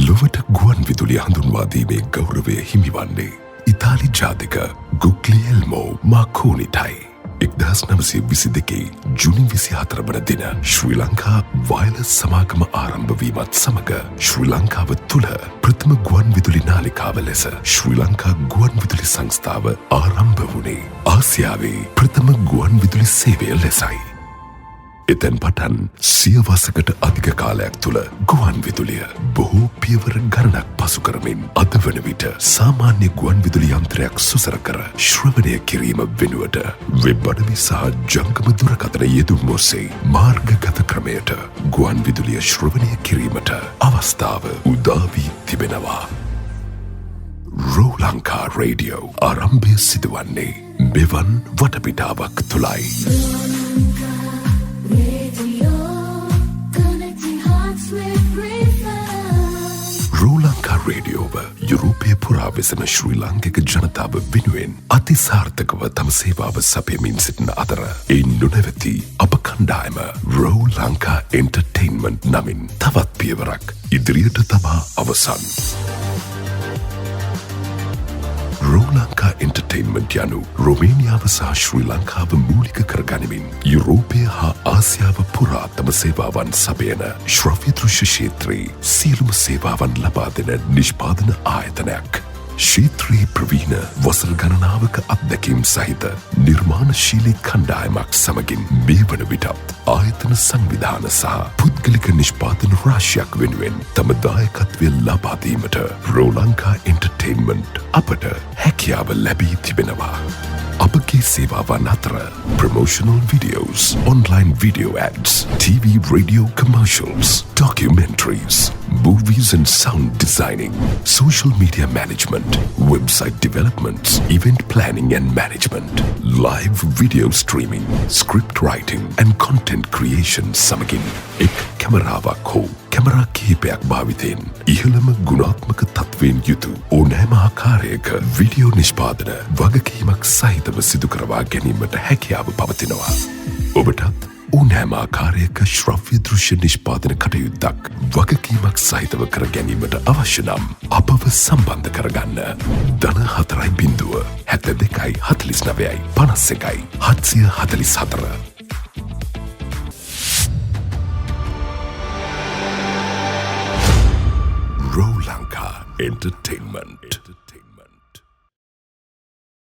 ලොවට ගුවන් විදුලි හඳුන්වාදීමේ ගෞරවය හිමිවන්නේ ඉතාලි ජාතික ගුග්ලියෙල්මෝ මාකෝනිටයි. 1922 ජුනි 24 වන දින ශ්‍රී ලංකා වයර්ලස් සමාගම ආරම්භ වීමත් සමග ශ්‍රී ලංකාව තුළ ප්‍රථම ගුවන් විදුලි නාලිකාව ලෙස ශ්‍රී ලංකා ගුවන් විදුලි සංස්ථාව ආරම්භ වුණේ ආසියාවේ ප්‍රථම ගුවන් විදුලි සේවය ලෙසයි. එතැන් පටන් සියවසකට අධික කාලයක් තුළ ගුවන් විදුලිය බොහෝ පියවර ගණනක් පසු කරමින් අද වන විට සාමාන්‍ය ගුවන් විදුලි යන්ත්‍රයක් සුසර කර ශ්‍රවණය කිරීම වෙනුවට වෙබ් අඩවි සහ ජංගම දුරකථන යෙදුම් ඔස්සේ මාර්ගගත ක්‍රමයට ගුවන් විදුලිය ශ්‍රවණය කිරීමට අවස්ථාව උදා වී තිබෙනවා. රෝ ලංකා රේඩියෝ ආරම්භය සිදුවන්නේ මෙවන් වටපිටාවක් තුළයි. රෝ ලංකා රේඩියෝව යුරෝපය පුරා වෙසෙන ශ්‍රී ලාංකික ජනතාව වෙනුවෙන් අතිසාර්ථකව තම සේවාව සපයමින් සිටින අතර ඒ නොනැවති අප කණ්ඩායම රෝ ලංකා එන්ටර්ටේන්මන්ට් නමින් තවත් පියවරක් ඉදිරියට තමා අවසන්. රෝ ලංකා එන්ටර්ටේන්මන්ට් යනු රොමේනියාව සහ ශ්‍රී ලංකාව මූලික කරගනිමින් යුරෝපය හා ආසියාව පුරා තම සේවාවන් සපයන ශ්‍රව්‍ය දෘශ්‍ය ක්ෂේත්‍රයේ සියලුම සේවාවන් ලබා දෙන නිෂ්පාදන ආයතනයක්. ක්ෂේත්‍රයේ ප්‍රවීණ වසර ගණනාවක අත්දැකීම් සහිත නිර්මාණශීලී කණ්ඩායමක් සමගින් මේ වන විටත් ආයතන සංවිධාන සහ පුද්ගලික නිෂ්පාදන රාශියක් වෙනුවෙන් තම දායකත්වය ලබා දීමට රෝ ලංකා එන්ටර්ටේන්මන්ට් අපට හැකියාව ලැබී තිබෙනවා. අපගේ සේවාවන් අතර promotional videos, online video ads, TV radio commercials, documentaries, movies and sound designing, social media management, website developments, event planning and management, live video streaming, script writing and content creation සමගින් එක් කැමරාවක් හෝ camera කිහිපයක් භාවිතයෙන් ඉහළම ගුණාත්මක තත්වයෙන් යුතු ඕනෑම ආකාරයක video නිෂ්පාදන වගකීමක් සහිතව සිදු කරවා ගැනීමට හැකියාව පවතිනවා. ඔබටත් ඕනෑම ආකාරයක ශ්‍රව්‍ය දෘශ්‍ය නිෂ්පාදන කටයුත්තක් වගකීමක් සහිතව කර ගැනීමට අවශ්‍ය නම් අපව සම්බන්ධ කරගන්න. 04 72 49 51 744. Roo Lanka Entertainment.